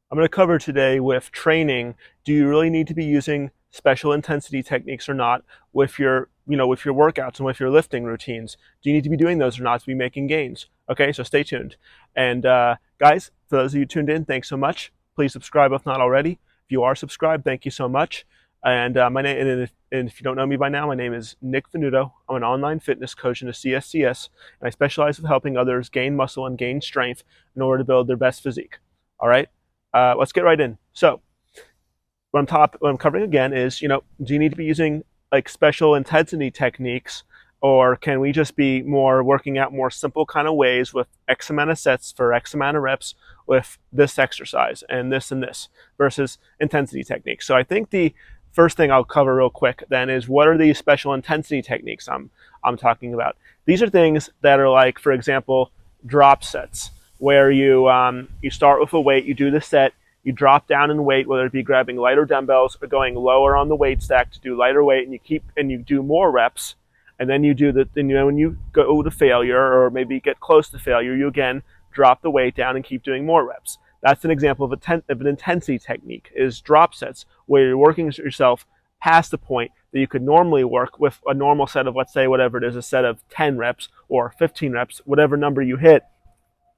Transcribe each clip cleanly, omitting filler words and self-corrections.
I'm going to cover today with training. Do you really need to be using special intensity techniques or not with with your workouts and with your lifting routines? Do you need to be doing those or not to be making gains? Okay, so stay tuned. And guys, for those of you tuned in, thanks so much. Please subscribe if not already. If you are subscribed, thank you so much. And my name, and if you don't know me by now, my name is Nick Venuto. I'm an online fitness coach in the CSCS, and I specialize with helping others gain muscle and gain strength in order to build their best physique. All right. Let's get right in. So, what I'm covering again is, do you need to be using like special intensity techniques, or can we just be more working out more simple kind of ways with X amount of sets for X amount of reps with this exercise and this versus intensity techniques? So, I think the first thing I'll cover real quick then is what are these special intensity techniques I'm talking about? These are things that are like, for example, drop sets where you start with a weight, you do the set, you drop down in weight, whether it be grabbing lighter dumbbells or going lower on the weight stack to do lighter weight, and you do more reps, and then when you go to failure or maybe get close to failure, you again drop the weight down and keep doing more reps. That's an example of an intensity technique, is drop sets, where you're working yourself past the point that you could normally work with a normal set of, let's say, whatever it is, a set of 10 reps or 15 reps, whatever number you hit,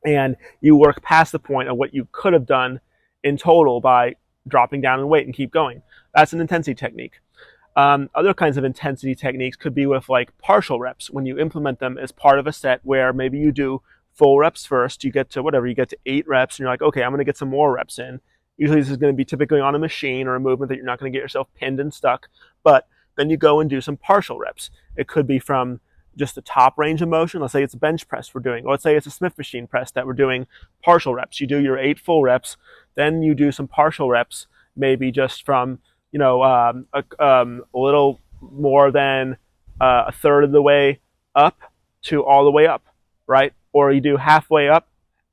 and you work past the point of what you could have done in total by dropping down in weight and keep going. That's an intensity technique. Other kinds of intensity techniques could be with like partial reps, when you implement them as part of a set where maybe you do full reps first, you get to 8 reps, and you're like, okay, I'm going to get some more reps in. Usually this is going to be typically on a machine or a movement that you're not going to get yourself pinned and stuck, but then you go and do some partial reps. It could be from just the top range of motion. Let's say it's a bench press we're doing, or let's say it's a Smith machine press that we're doing partial reps. You do your 8 full reps, then you do some partial reps, maybe just from a little more than a third of the way up to all the way up, right? Or you do halfway up,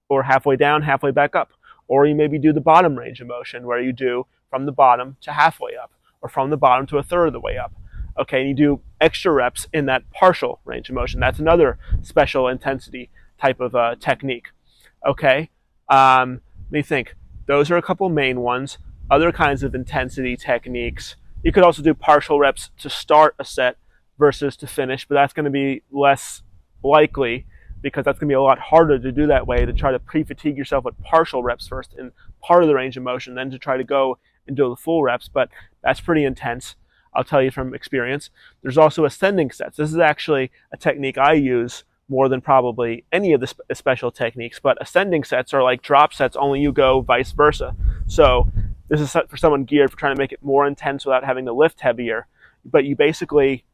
or halfway down, halfway back up, or you maybe do the bottom range of motion where you do from the bottom to halfway up, or from the bottom to a third of the way up. Okay, and you do extra reps in that partial range of motion. That's another special intensity type of technique. Okay, let me think. Those are a couple main ones. Other kinds of intensity techniques. You could also do partial reps to start a set versus to finish, but that's going to be less likely because that's going to be a lot harder to do that way, to try to pre-fatigue yourself with partial reps first in part of the range of motion, then to try to go and do the full reps, but that's pretty intense. I'll tell you from experience. There's also ascending sets. This is actually a technique I use more than probably any of the special techniques, but ascending sets are like drop sets, only you go vice versa. So this is for someone geared for trying to make it more intense without having to lift heavier, but you basically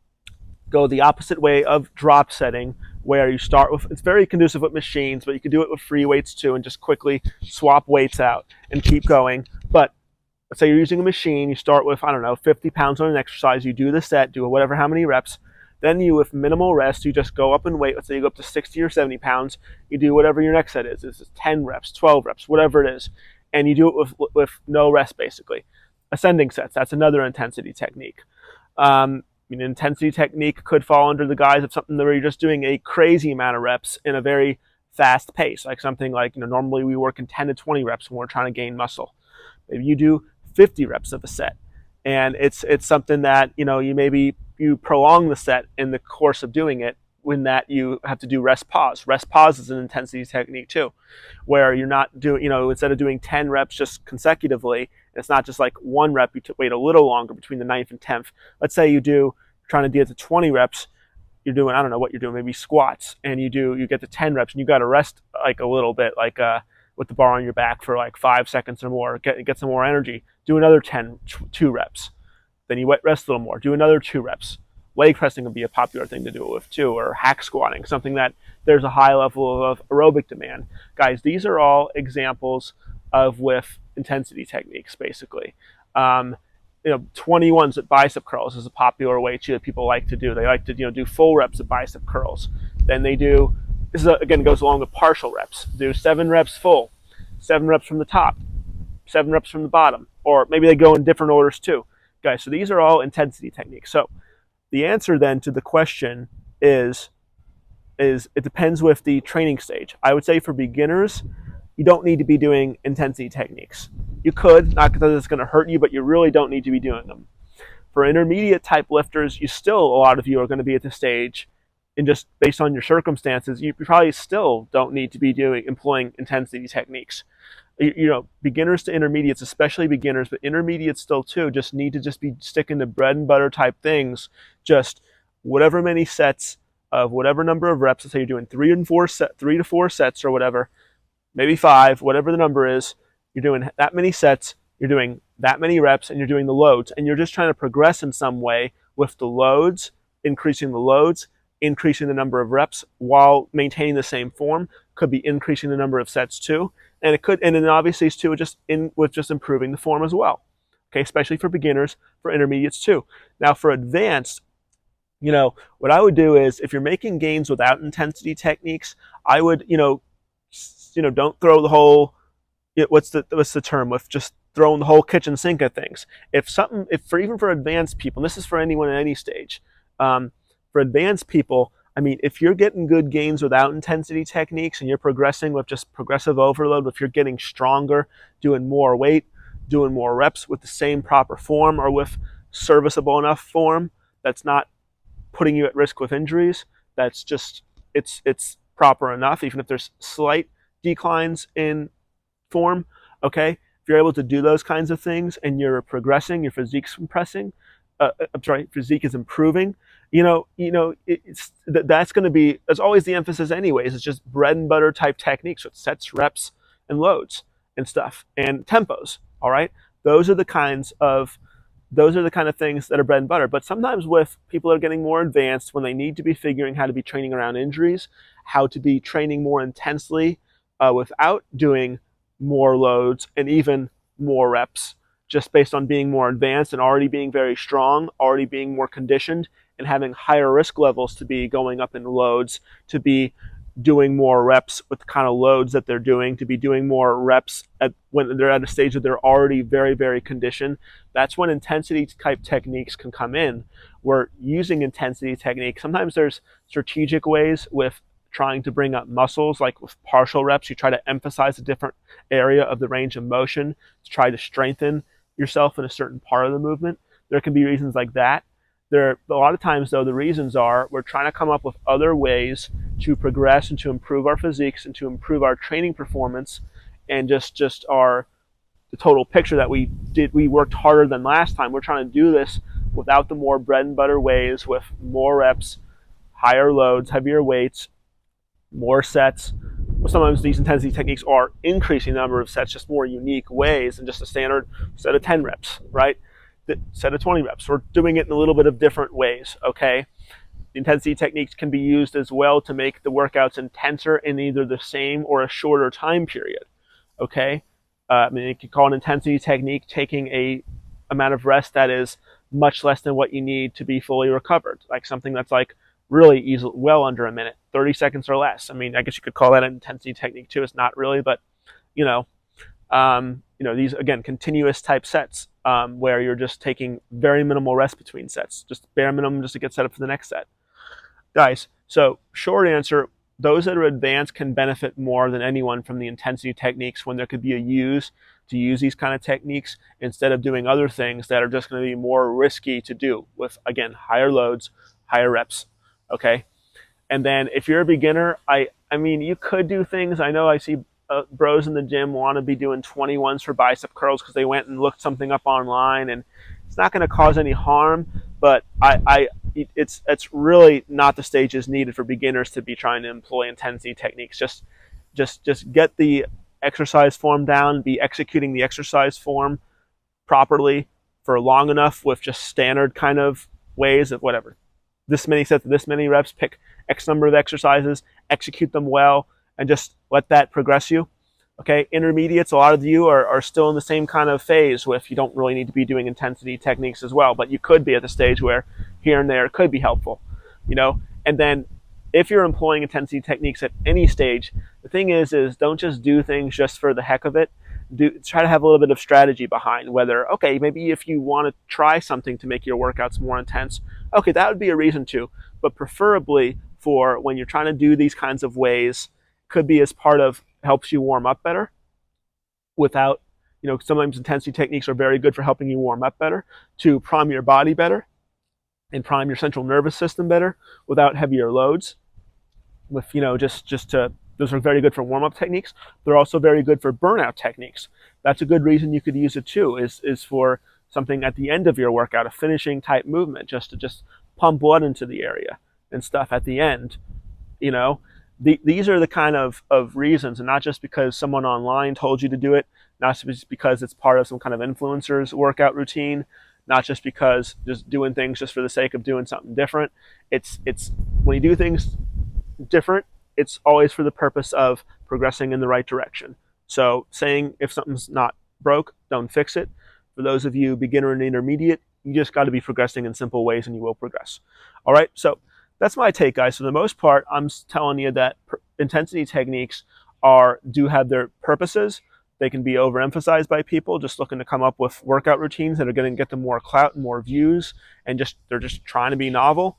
go the opposite way of drop setting, where you start with, it's very conducive with machines, but you can do it with free weights too, and just quickly swap weights out and keep going. But let's say you're using a machine, you start with, 50 pounds on an exercise, you do the set, do whatever, how many reps, then you, with minimal rest, you just go up in weight. Let's say you go up to 60 or 70 pounds, you do whatever your next set is. This is 10 reps, 12 reps, whatever it is, and you do it with no rest, basically. Ascending sets, that's another intensity technique. Intensity technique could fall under the guise of something where you're just doing a crazy amount of reps in a very fast pace, like something like, normally we work in 10 to 20 reps when we're trying to gain muscle. Maybe you do 50 reps of a set, and it's something that you prolong the set in the course of doing it, when that you have to do rest pause. Rest pause is an intensity technique too, where you're not doing, instead of doing 10 reps just consecutively, it's not just like one rep, you wait a little longer between the 9th and 10th. Let's say you're trying to get to 20 reps, you're doing, I don't know what you're doing, maybe squats, and you get to 10 reps and you got to rest like a little bit, like with the bar on your back for like 5 seconds or more, get some more energy, do another 2 reps. Then you rest a little more, do another 2 reps. Leg pressing would be a popular thing to do it with too, or hack squatting, something that there's a high level of aerobic demand. Guys, these are all examples of with intensity techniques, basically. 21s at bicep curls is a popular way too that people like to do. They like to do full reps of bicep curls. Then they do, again goes along with partial reps. Do 7 reps full, 7 reps from the top, 7 reps from the bottom, or maybe they go in different orders too. Guys, so these are all intensity techniques. So the answer then to the question is it depends with the training stage. I would say for beginners, you don't need to be doing intensity techniques. You could, not because it's going to hurt you, but you really don't need to be doing them. For intermediate type lifters, you still, a lot of you are going to be at the stage, and just based on your circumstances, you probably still don't need to be employing intensity techniques. Beginners to intermediates, especially beginners, but intermediates still too, just need to just be sticking to bread and butter type things. Just whatever many sets of whatever number of reps. Let's say you're doing 3 to 4 sets or whatever, maybe 5, whatever the number is. You're doing that many sets, you're doing that many reps, and you're doing the loads, and you're just trying to progress in some way with the loads, increasing the number of reps while maintaining the same form. Could be increasing the number of sets too, and then obviously too, with just improving the form as well. Okay, especially for beginners, for intermediates too. Now for advanced, what I would do is, if you're making gains without intensity techniques, I would, don't throw the whole, what's the term, with just throwing the whole kitchen sink at things. Even for advanced people, and this is for anyone at any stage, for advanced people, I mean, if you're getting good gains without intensity techniques and you're progressing with just progressive overload, if you're getting stronger, doing more weight, doing more reps with the same proper form or with serviceable enough form that's not putting you at risk with injuries, that's just, it's proper enough, even if there's slight declines in form, okay? If you're able to do those kinds of things and you're progressing, your physique's physique is improving, that's going to be, that's always the emphasis anyways. It's just bread and butter type techniques with sets, reps, and loads and stuff and tempos. All right, those are the kind of things that are bread and butter. But sometimes with people that are getting more advanced, when they need to be figuring how to be training around injuries, how to be training more intensely without doing more loads and even more reps, just based on being more advanced and already being very strong, already being more conditioned, and having higher risk levels to be going up in loads, to be doing more reps with the kind of loads that they're doing, to be doing more reps when they're at a stage that they're already very, very conditioned. That's when intensity type techniques can come in. We're using intensity techniques. Sometimes there's strategic ways with trying to bring up muscles, like with partial reps. You try to emphasize a different area of the range of motion to try to strengthen yourself in a certain part of the movement. There can be reasons like that. A lot of times, though, the reasons are we're trying to come up with other ways to progress and to improve our physiques and to improve our training performance, and just the total picture that we worked harder than last time. We're trying to do this without the more bread and butter ways, with more reps, higher loads, heavier weights, more sets. Sometimes these intensity techniques are increasing the number of sets, just more unique ways than just a standard set of 10 reps, right? The set of 20 reps. We're doing it in a little bit of different ways, okay? The intensity techniques can be used as well to make the workouts intenser in either the same or a shorter time period, okay? You could call an intensity technique taking a amount of rest that is much less than what you need to be fully recovered, like something that's like really easy, well under a minute, 30 seconds or less. I mean, I guess you could call that an intensity technique too. It's not really, but these, again, continuous type sets where you're just taking very minimal rest between sets, just bare minimum just to get set up for the next set. Guys, so short answer, those that are advanced can benefit more than anyone from the intensity techniques when there could be a use to use these kind of techniques instead of doing other things that are just going to be more risky to do with, again, higher loads, higher reps, okay? And then if you're a beginner, I mean, you could do things. I know I see bros in the gym want to be doing 21s for bicep curls because they went and looked something up online, and it's not going to cause any harm, but it's really not the stages needed for beginners to be trying to employ intensity techniques. Just get the exercise form down, be executing the exercise form properly for long enough with just standard kind of ways of whatever. This many sets, this many reps, pick X number of exercises, execute them well, and just let that progress you. Okay, intermediates, a lot of you are still in the same kind of phase with you don't really need to be doing intensity techniques as well, but you could be at the stage where here and there it could be helpful, And then if you're employing intensity techniques at any stage, the thing is don't just do things just for the heck of it. Try to have a little bit of strategy behind whether, okay, maybe if you want to try something to make your workouts more intense, okay, that would be a reason to, but preferably for when you're trying to do these kinds of ways, could be as part of helps you warm up better without sometimes intensity techniques are very good for helping you warm up better, to prime your body better and prime your central nervous system better without heavier loads. With just to those are very good for warm up techniques. They're also very good for burnout techniques. That's a good reason you could use it too. Is for something at the end of your workout, a finishing type movement, just to pump blood into the area and stuff at the end. You know, these are the kind of reasons, and not just because someone online told you to do it, not just because it's part of some kind of influencer's workout routine, not just because just doing things just for the sake of doing something different. It's when you do things different, it's always for the purpose of progressing in the right direction. So saying if something's not broke, don't fix it. For those of you beginner and intermediate, you just got to be progressing in simple ways and you will progress. All right, so that's my take, guys. For the most part, I'm telling you that intensity techniques do have their purposes. They can be overemphasized by people just looking to come up with workout routines that are going to get them more clout and more views, and they're just trying to be novel.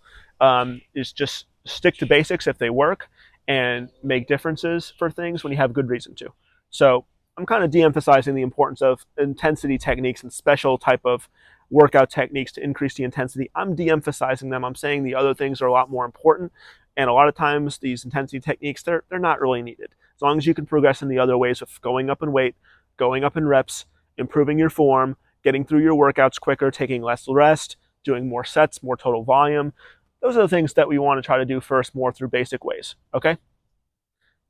Is just stick to basics if they work, and make differences for things when you have good reason to. So I'm kind of de-emphasizing the importance of intensity techniques and special type of workout techniques to increase the intensity. I'm de-emphasizing them. I'm saying the other things are a lot more important. And a lot of times these intensity techniques, they're not really needed. As long as you can progress in the other ways of going up in weight, going up in reps, improving your form, getting through your workouts quicker, taking less rest, doing more sets, more total volume. Those are the things that we want to try to do first, more through basic ways. Okay?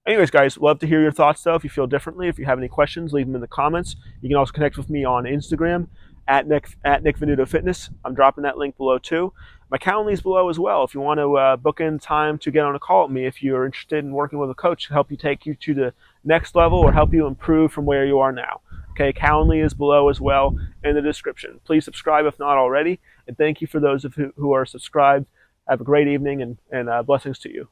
Anyways, guys, love to hear your thoughts, though. If you feel differently, if you have any questions, leave them in the comments. You can also connect with me on Instagram at Nick Venuto Fitness. I'm dropping that link below, too. My Calendly is below as well. If you want to book in time to get on a call with me, if you're interested in working with a coach to help you take you to the next level or help you improve from where you are now. Okay, Calendly is below as well in the description. Please subscribe if not already. And thank you for those of who are subscribed. Have a great evening and blessings to you.